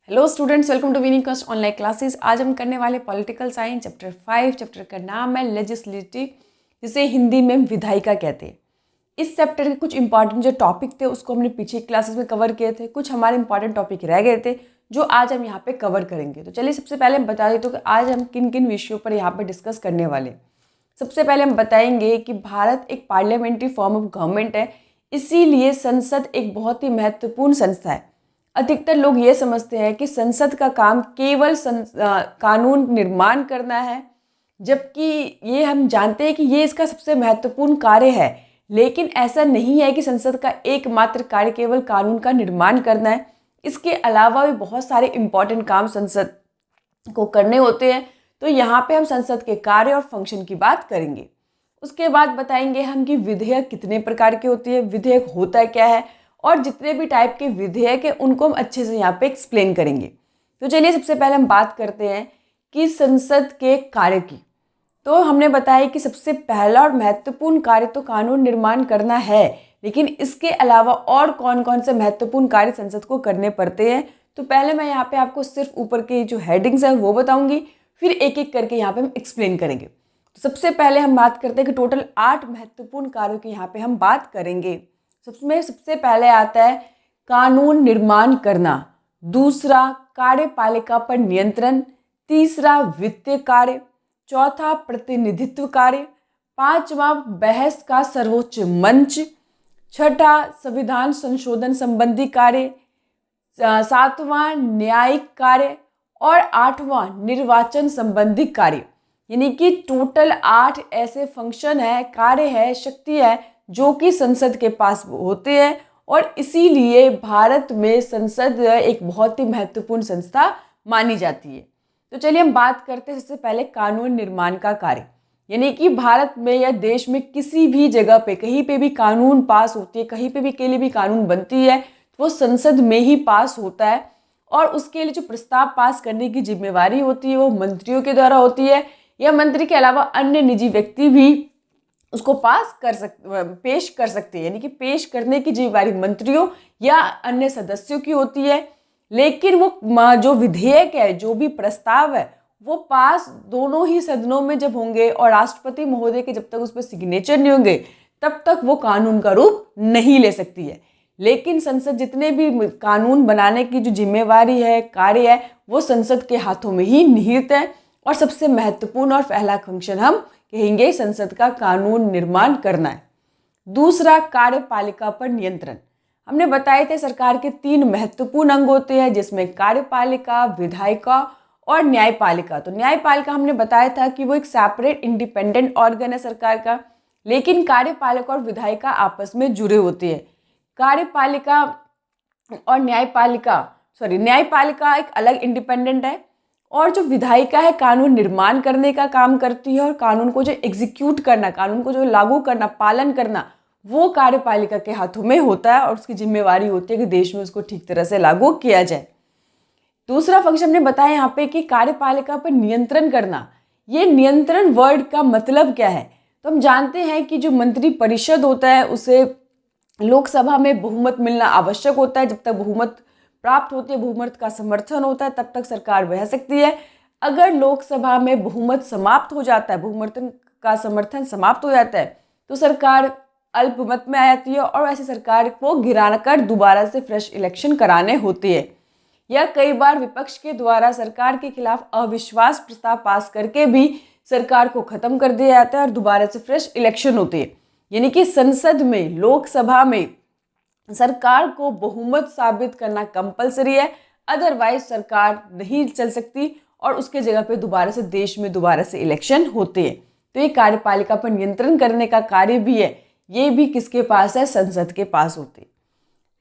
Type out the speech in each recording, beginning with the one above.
Hello students, welcome to विनीकस्ट online classes. आज हम करने वाले पॉलिटिकल साइंस चैप्टर 5। चैप्टर का नाम है लेजिस्लेटिव, जिसे हिंदी में विधायिका कहते हैं। इस चैप्टर के कुछ इंपॉर्टेंट जो टॉपिक थे उसको हमने पीछे क्लासेस में कवर किए थे। कुछ हमारे इंपॉर्टेंट टॉपिक रह गए थे जो आज हम यहाँ पे कवर करेंगे। तो चलिए सबसे पहले हम बता देते हैं कि आज हम किन किन विषयों पर यहाँ पर डिस्कस करने वाले हैं। सबसे पहले हम बताएंगे कि भारत एक पार्लियामेंट्री फॉर्म ऑफ गवर्नमेंट है, इसीलिए संसद एक बहुत ही महत्वपूर्ण संस्था है। अधिकतर लोग ये समझते हैं कि संसद का काम केवल कानून निर्माण करना है, जबकि ये हम जानते हैं कि ये इसका सबसे महत्वपूर्ण कार्य है। लेकिन ऐसा नहीं है कि संसद का एकमात्र कार्य केवल कानून का निर्माण करना है। इसके अलावा भी बहुत सारे इम्पॉर्टेंट काम संसद को करने होते हैं। तो यहाँ पे हम संसद के कार्य और फंक्शन की बात करेंगे। उसके बाद बताएंगे हम कि विधेयक कितने प्रकार के होती है, विधेयक होता क्या है, और जितने भी टाइप के विधेयक है उनको हम अच्छे से यहाँ पे एक्सप्लेन करेंगे। तो चलिए सबसे पहले हम बात करते हैं कि संसद के कार्य की। तो हमने बताया कि सबसे पहला और महत्वपूर्ण कार्य तो कानून निर्माण करना है, लेकिन इसके अलावा और कौन कौन से महत्वपूर्ण कार्य संसद को करने पड़ते हैं। तो पहले मैं यहाँ पे आपको सिर्फ ऊपर के जो हेडिंग्स है वो बताऊंगी, फिर एक एक करके यहाँ पे हम एक्सप्लेन करेंगे। तो सबसे पहले हम बात करते हैं कि टोटल 8 महत्वपूर्ण कार्यों की यहाँ पे हम बात करेंगे। सबसे पहले आता है कानून निर्माण करना, दूसरा कार्यपालिका पर नियंत्रण, तीसरा वित्तीय कार्य, चौथा प्रतिनिधित्व कार्य, पांचवा बहस का सर्वोच्च मंच, छठा संविधान संशोधन संबंधी कार्य, सातवां न्यायिक कार्य और आठवां निर्वाचन संबंधी कार्य। यानी कि टोटल 8 ऐसे फंक्शन है, कार्य है, शक्ति है जो कि संसद के पास होते हैं, और इसीलिए भारत में संसद एक बहुत ही महत्वपूर्ण संस्था मानी जाती है। तो चलिए हम बात करते हैं सबसे पहले कानून निर्माण का कार्य। यानी कि भारत में या देश में किसी भी जगह पे कहीं पे भी कानून पास होती है, कहीं पे भी के लिए भी कानून बनती है, तो वो संसद में ही पास होता है। और उसके लिए जो प्रस्ताव पास करने की जिम्मेवारी होती है वो मंत्रियों के द्वारा होती है, या मंत्री के अलावा अन्य निजी व्यक्ति भी उसको पेश कर सकते हैं। यानी कि पेश करने की जिम्मेवारी मंत्रियों या अन्य सदस्यों की होती है। लेकिन वो जो विधेयक है, जो भी प्रस्ताव है, वो पास दोनों ही सदनों में जब होंगे और राष्ट्रपति महोदय के जब तक उस पर सिग्नेचर नहीं होंगे तब तक वो कानून का रूप नहीं ले सकती है। लेकिन संसद जितने भी कानून बनाने की जो जिम्मेवारी है, कार्य है, वो संसद के हाथों में ही निहित है। और सबसे महत्वपूर्ण और पहला फंक्शन हम कहेंगे संसद का कानून निर्माण करना है। दूसरा कार्यपालिका पर नियंत्रण। हमने बताए थे सरकार के 3 महत्वपूर्ण अंग होते हैं, जिसमें कार्यपालिका, विधायिका और न्यायपालिका। तो न्यायपालिका हमने बताया था कि वो एक सेपरेट इंडिपेंडेंट ऑर्गन है सरकार का, लेकिन कार्यपालिका और विधायिका आपस में जुड़े होते हैं। कार्यपालिका और न्यायपालिका एक अलग इंडिपेंडेंट है, और जो विधायिका है कानून निर्माण करने का काम करती है, और कानून को जो एग्जीक्यूट करना, कानून को जो लागू करना, पालन करना, वो कार्यपालिका के हाथों में होता है, और उसकी जिम्मेवारी होती है कि देश में उसको ठीक तरह से लागू किया जाए। दूसरा फंक्शन हमने बताया यहाँ पे कि कार्यपालिका पर नियंत्रण करना। ये नियंत्रण वर्ड का मतलब क्या है? तो हम जानते हैं कि जो मंत्री परिषद होता है उसे लोकसभा में बहुमत मिलना आवश्यक होता है। जब तक बहुमत प्राप्त होती है, बहुमत का समर्थन होता है, तब तक सरकार बह सकती है। अगर लोकसभा में बहुमत समाप्त हो जाता है, बहुमत का समर्थन समाप्त हो जाता है, तो सरकार अल्पमत में आ जाती है, और ऐसी सरकार को गिराकर दोबारा से फ्रेश इलेक्शन कराने होते हैं। या कई बार विपक्ष के द्वारा सरकार के खिलाफ अविश्वास प्रस्ताव पास करके भी सरकार को खत्म कर दिया जाता है और दोबारा से फ्रेश इलेक्शन होती है। यानी कि संसद में, लोकसभा में सरकार को बहुमत साबित करना कंपलसरी है, अदरवाइज सरकार नहीं चल सकती और उसके जगह पे दोबारा से देश में दोबारा से इलेक्शन होते हैं। तो ये कार्यपालिका पर नियंत्रण करने का कार्य भी है, ये भी किसके पास है? संसद के पास होते हैं।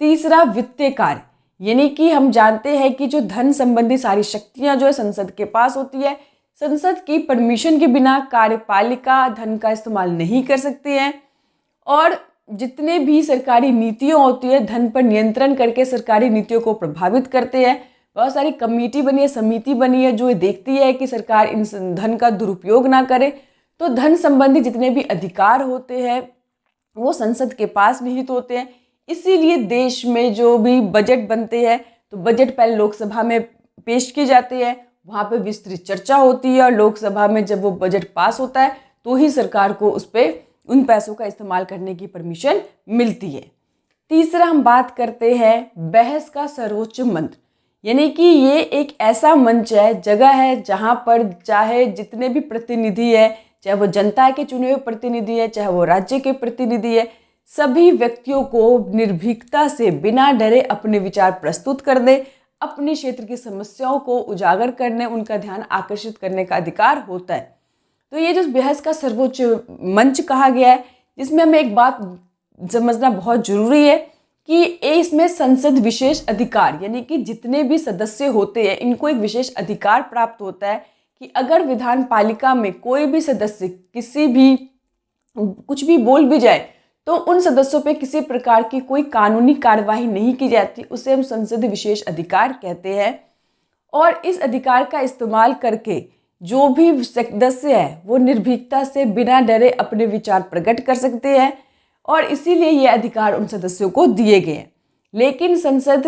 तीसरा वित्तीय कार्य। यानी कि हम जानते हैं कि जो धन संबंधी सारी शक्तियां जो है संसद के पास होती है। संसद की परमिशन के बिना कार्यपालिका धन का इस्तेमाल नहीं कर सकती है, और जितने भी सरकारी नीतियाँ होती है धन पर नियंत्रण करके सरकारी नीतियों को प्रभावित करते हैं। बहुत सारी कमेटी बनी है, समिति बनी है जो ये देखती है कि सरकार इन धन का दुरुपयोग ना करे। तो धन संबंधी जितने भी अधिकार होते हैं वो संसद के पास निहित होते हैं। इसीलिए देश में जो भी बजट बनते हैं तो बजट पहले लोकसभा में पेश किए जाते हैं, वहाँ पे विस्तृत चर्चा होती है और लोकसभा में जब वो बजट पास होता है तो ही सरकार को उस पर उन पैसों का इस्तेमाल करने की परमिशन मिलती है। तीसरा हम बात करते हैं बहस का सर्वोच्च मंच, यानी कि ये एक ऐसा मंच है, जगह है जहाँ पर चाहे जितने भी प्रतिनिधि है, चाहे वो जनता के चुने हुए प्रतिनिधि है, चाहे वो राज्य के प्रतिनिधि है, सभी व्यक्तियों को निर्भीकता से बिना डरे अपने विचार प्रस्तुत करने, अपने क्षेत्र की समस्याओं को उजागर करने, उनका ध्यान आकर्षित करने का अधिकार होता है। तो ये जो बहस का सर्वोच्च मंच कहा गया है, जिसमें हमें एक बात समझना बहुत जरूरी है कि इसमें संसद विशेष अधिकार, यानी कि जितने भी सदस्य होते हैं इनको एक विशेष अधिकार प्राप्त होता है कि अगर विधान पालिका में कोई भी सदस्य किसी भी कुछ भी बोल भी जाए तो उन सदस्यों पे किसी प्रकार की कोई कानूनी कार्यवाही नहीं की जाती, उसे हम संसदीय विशेष अधिकार कहते हैं। और इस अधिकार का इस्तेमाल करके जो भी सदस्य है वो निर्भीकता से बिना डरे अपने विचार प्रकट कर सकते हैं और इसीलिए ये अधिकार उन सदस्यों को दिए गए हैं। लेकिन संसद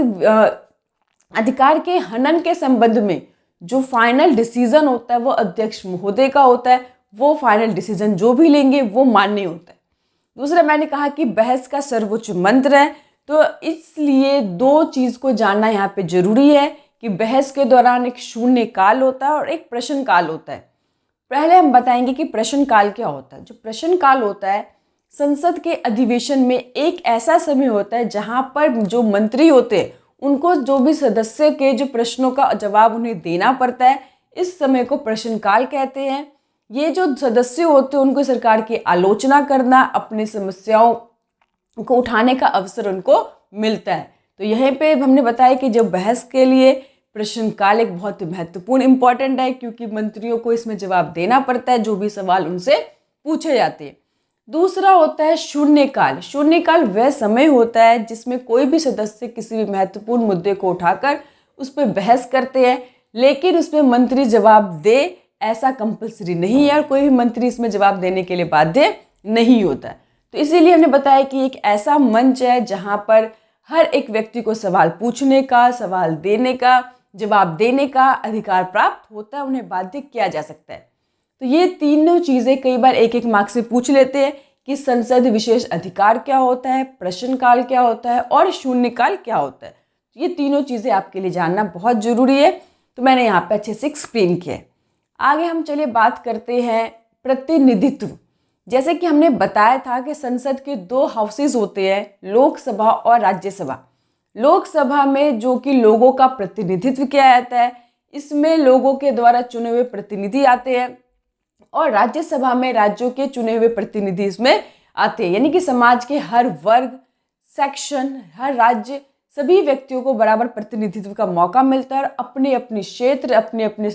अधिकार के हनन के संबंध में जो फाइनल डिसीजन होता है वो अध्यक्ष महोदय का होता है, वो फाइनल डिसीजन जो भी लेंगे वो मान्य होता है। दूसरा मैंने कहा कि बहस का सर्वोच्च मंत्र है, तो इसलिए दो चीज़ को जानना यहाँ पे जरूरी है कि बहस के दौरान एक शून्य काल होता है और एक प्रश्न काल होता है। पहले हम बताएंगे कि प्रश्न काल क्या होता है। जो प्रश्न काल होता है संसद के अधिवेशन में एक ऐसा समय होता है जहाँ पर जो मंत्री होते हैं उनको जो भी सदस्य के जो प्रश्नों का जवाब उन्हें देना पड़ता है, इस समय को प्रश्नकाल कहते हैं। ये जो सदस्य होते हैं उनको सरकार की आलोचना करना, अपनी समस्याओं को उठाने का अवसर उनको मिलता है। तो यहीं पे हमने बताया कि जब बहस के लिए प्रश्नकाल एक बहुत महत्वपूर्ण इम्पॉर्टेंट है, क्योंकि मंत्रियों को इसमें जवाब देना पड़ता है जो भी सवाल उनसे पूछे जाते हैं। दूसरा होता है शून्यकाल। शून्यकाल वह समय होता है जिसमें कोई भी सदस्य किसी भी महत्वपूर्ण मुद्दे को उठाकर उस पर बहस करते हैं, लेकिन उसमें मंत्री जवाब दे ऐसा कंपलसरी नहीं है और कोई भी मंत्री इसमें जवाब देने के लिए बाध्य नहीं होता। तो इसीलिए हमने बताया कि एक ऐसा मंच है जहाँ पर हर एक व्यक्ति को सवाल पूछने का, सवाल देने का, जवाब देने का अधिकार प्राप्त होता है, उन्हें बाध्य किया जा सकता है। तो ये तीनों चीज़ें कई बार एक एक मार्क्स से पूछ लेते हैं कि संसद विशेष अधिकार क्या होता है, प्रश्नकाल क्या होता है और शून्यकाल क्या होता है। ये तीनों चीज़ें आपके लिए जानना बहुत ज़रूरी है, तो मैंने यहाँ पे अच्छे से एक्सप्लेन किया है। आगे हम चलिए बात करते हैं प्रतिनिधित्व। जैसे कि हमने बताया था कि संसद के दो हाउसेज होते हैं, लोकसभा और राज्यसभा। लोकसभा में जो कि लोगों का प्रतिनिधित्व किया जाता है, इसमें लोगों के द्वारा चुने हुए प्रतिनिधि आते हैं और राज्यसभा में राज्यों के चुने हुए प्रतिनिधि इसमें आते हैं, यानी कि समाज के हर वर्ग, सेक्शन, हर राज्य, सभी व्यक्तियों को बराबर प्रतिनिधित्व का मौका मिलता है और अपने अपने क्षेत्र, अपने अपने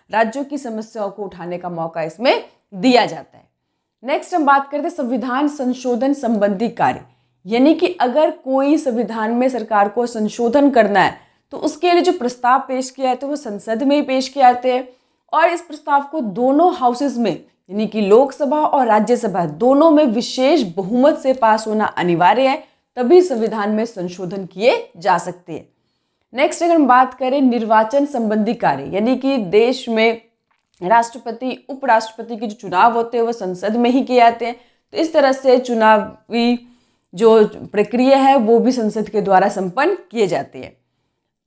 राज्यों की समस्याओं को उठाने का मौका इसमें दिया जाता है। नेक्स्ट हम बात करते हैं संविधान संशोधन संबंधी कार्य, यानी कि अगर कोई संविधान में सरकार को संशोधन करना है तो उसके लिए जो प्रस्ताव पेश किया जाता है वो संसद में ही पेश किए जाते हैं और इस प्रस्ताव को दोनों हाउसेज में, यानी कि लोकसभा और राज्यसभा दोनों में विशेष बहुमत से पास होना अनिवार्य है, तभी संविधान में संशोधन किए जा सकते हैं। नेक्स्ट अगर हम बात करें निर्वाचन संबंधी कार्य, यानी कि देश में राष्ट्रपति, उपराष्ट्रपति के जो चुनाव होते हैं वो संसद में ही किए जाते हैं, तो इस तरह से चुनावी जो प्रक्रिया है वो भी संसद के द्वारा संपन्न किए जाते हैं।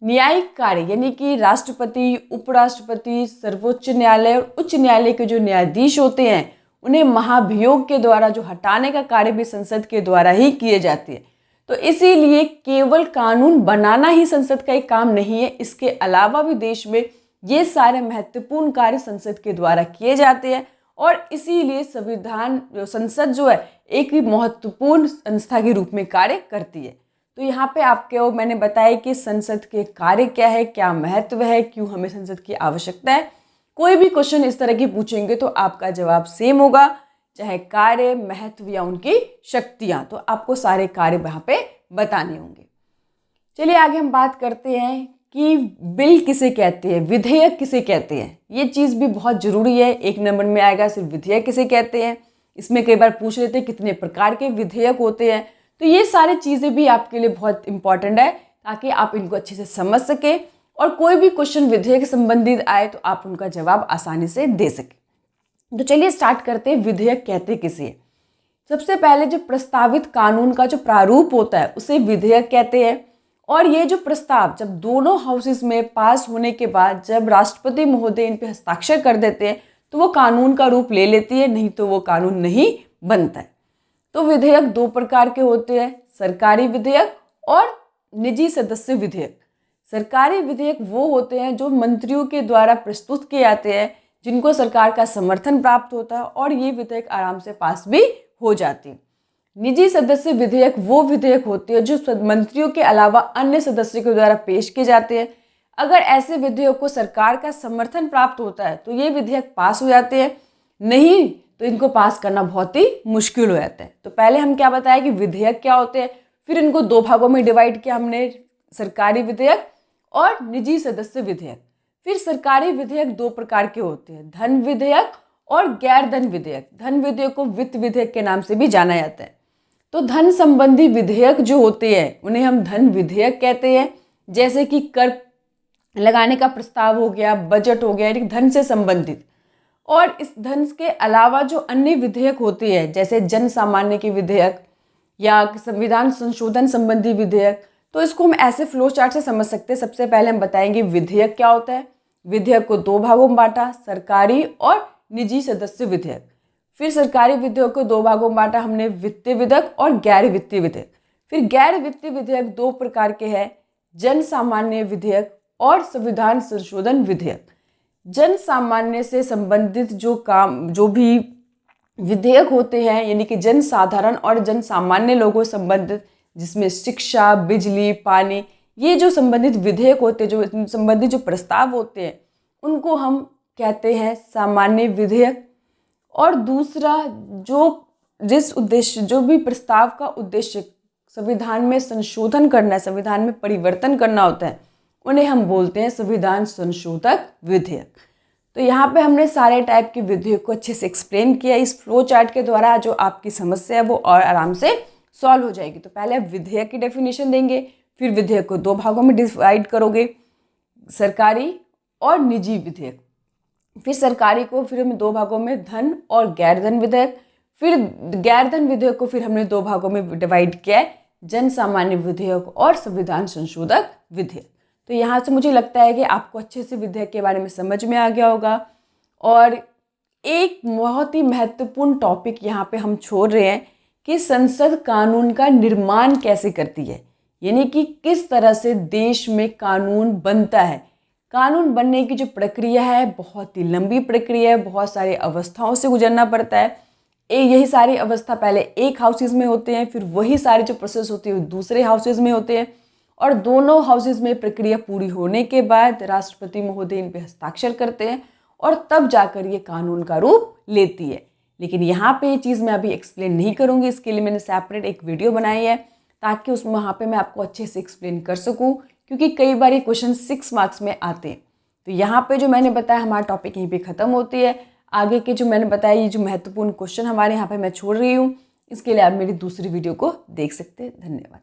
न्यायिक कार्य, यानी कि राष्ट्रपति, उपराष्ट्रपति, सर्वोच्च न्यायालय और उच्च न्यायालय के जो न्यायाधीश होते हैं उन्हें महाभियोग के द्वारा जो हटाने का कार्य भी संसद के द्वारा ही किए जाते हैं। तो इसीलिए केवल कानून बनाना ही संसद का एक काम नहीं है, इसके अलावा भी देश में ये सारे महत्वपूर्ण कार्य संसद के द्वारा किए जाते हैं और इसीलिए संसद जो है एक महत्वपूर्ण संस्था के रूप में कार्य करती है। तो यहाँ पे आपको मैंने बताया कि संसद के कार्य क्या है, क्या महत्व है, क्यों हमें संसद की आवश्यकता है। कोई भी क्वेश्चन इस तरह के पूछेंगे तो आपका जवाब सेम होगा, चाहे कार्य, महत्व या उनकी शक्तियाँ, तो आपको सारे कार्य यहाँ पे बताने होंगे। चलिए आगे हम बात करते हैं कि बिल किसे कहते हैं, विधेयक किसे कहते हैं। ये चीज़ भी बहुत ज़रूरी है, एक नंबर में आएगा सिर्फ विधेयक किसे कहते हैं। इसमें कई बार पूछ लेते हैं कितने प्रकार के विधेयक होते हैं, तो ये सारी चीज़ें भी आपके लिए बहुत इंपॉर्टेंट है ताकि आप इनको अच्छे से समझ सकें और कोई भी क्वेश्चन विधेयक संबंधित आए तो आप उनका जवाब आसानी से दे सकें। तो चलिए स्टार्ट करते हैं, विधेयक कहते किसे हैं। सबसे पहले जो प्रस्तावित कानून का जो प्रारूप होता है उसे विधेयक कहते हैं। और ये जो प्रस्ताव जब दोनों हाउसेस में पास होने के बाद जब राष्ट्रपति महोदय इन पे हस्ताक्षर कर देते हैं तो वो कानून का रूप ले लेती है, नहीं तो वो कानून नहीं बनता है। तो विधेयक दो प्रकार के होते हैं, सरकारी विधेयक और निजी सदस्य विधेयक। सरकारी विधेयक वो होते हैं जो मंत्रियों के द्वारा प्रस्तुत किए जाते हैं, जिनको सरकार का समर्थन प्राप्त होता है और ये विधेयक आराम से पास भी हो जाती है। निजी सदस्य विधेयक वो विधेयक होते हैं जो मंत्रियों के अलावा अन्य सदस्यों के द्वारा पेश किए जाते हैं। अगर ऐसे विधेयक को सरकार का समर्थन प्राप्त होता है तो ये विधेयक पास हो जाते हैं, नहीं तो इनको पास करना बहुत ही मुश्किल हो जाता है। तो पहले हम क्या बताया कि विधेयक क्या होते हैं, फिर इनको दो भागों में डिवाइड किया हमने, सरकारी विधेयक और निजी सदस्य विधेयक। फिर सरकारी विधेयक दो प्रकार के होते हैं, धन विधेयक और गैर धन विधेयक। धन विधेयक को वित्त विधेयक के नाम से भी जाना जाता है। तो धन संबंधी विधेयक जो होते हैं उन्हें हम धन विधेयक कहते हैं, जैसे कि कर लगाने का प्रस्ताव हो गया, बजट हो गया, यानी धन से संबंधित। और इस धन के अलावा जो अन्य विधेयक होते हैं जैसे जन सामान्य के विधेयक या संविधान संशोधन संबंधी विधेयक, तो इसको हम ऐसे फ्लो चार्ट से समझ सकते हैं। सबसे पहले हम बताएंगे विधेयक क्या होता है। विधेयक को दो भागों में बांटा, सरकारी और निजी सदस्य विधेयक। फिर सरकारी विधेयक को दो भागों में बांटा हमने, वित्तीय विधेयक और गैर वित्तीय विधेयक। फिर गैर वित्तीय विधेयक दो प्रकार के हैं, जन सामान्य विधेयक और संविधान संशोधन विधेयक। जन सामान्य से संबंधित जो भी विधेयक होते हैं, यानी कि जन साधारण और जन सामान्य लोगों संबंधित, जिसमें शिक्षा, बिजली, पानी, ये जो संबंधित विधेयक होते हैं, जो संबंधित जो प्रस्ताव होते हैं, उनको हम कहते हैं सामान्य विधेयक। और दूसरा जो भी प्रस्ताव का उद्देश्य संविधान में संशोधन करना है, संविधान में परिवर्तन करना होता है, उन्हें हम बोलते हैं संविधान संशोधक विधेयक। तो यहाँ पे हमने सारे टाइप के विधेयक को अच्छे से एक्सप्लेन किया इस फ्लो चार्ट के द्वारा। जो आपकी समस्या है वो और आराम से सॉल्व हो जाएगी। तो पहले आप विधेयक की डेफिनेशन देंगे, फिर विधेयक को दो भागों में डिवाइड करोगे, सरकारी और निजी विधेयक। फिर सरकारी को फिर हम दो भागों में, धन और गैर धन विधेयक। फिर गैर धन विधेयक को फिर हमने दो भागों में डिवाइड किया है, जन सामान्य विधेयक और संविधान संशोधक विधेयक। तो यहाँ से मुझे लगता है कि आपको अच्छे से विधेयक के बारे में समझ में आ गया होगा। और एक बहुत ही महत्वपूर्ण टॉपिक यहाँ पे हम छोड़ रहे हैं कि संसद कानून का निर्माण कैसे करती है, यानी कि किस तरह से देश में कानून बनता है। कानून बनने की जो प्रक्रिया है बहुत ही लंबी प्रक्रिया है, बहुत सारी अवस्थाओं से गुजरना पड़ता है। यही सारी अवस्था पहले एक हाउसेज में होते हैं, फिर वही सारी जो प्रोसेस होती है दूसरे हाउसेज में होते हैं, और दोनों हाउसेज में प्रक्रिया पूरी होने के बाद राष्ट्रपति महोदय इन पे हस्ताक्षर करते हैं और तब जाकर ये कानून का रूप लेती है। लेकिन यहाँ पे ये चीज़ मैं अभी एक्सप्लेन नहीं करूँगी, इसके लिए मैंने सेपरेट एक वीडियो बनाई है ताकि उसमें वहाँ पे मैं आपको अच्छे से एक्सप्लेन कर सकूँ, क्योंकि कई बार ये क्वेश्चन 6 मार्क्स में आते हैं। तो यहाँ पे जो मैंने बताया हमारा टॉपिक यहीं पे ख़त्म होती है। आगे के जो मैंने बताया ये जो महत्वपूर्ण क्वेश्चन हमारे यहाँ पे मैं छोड़ रही हूँ, इसके लिए आप मेरी दूसरी वीडियो को देख सकते हैं। धन्यवाद।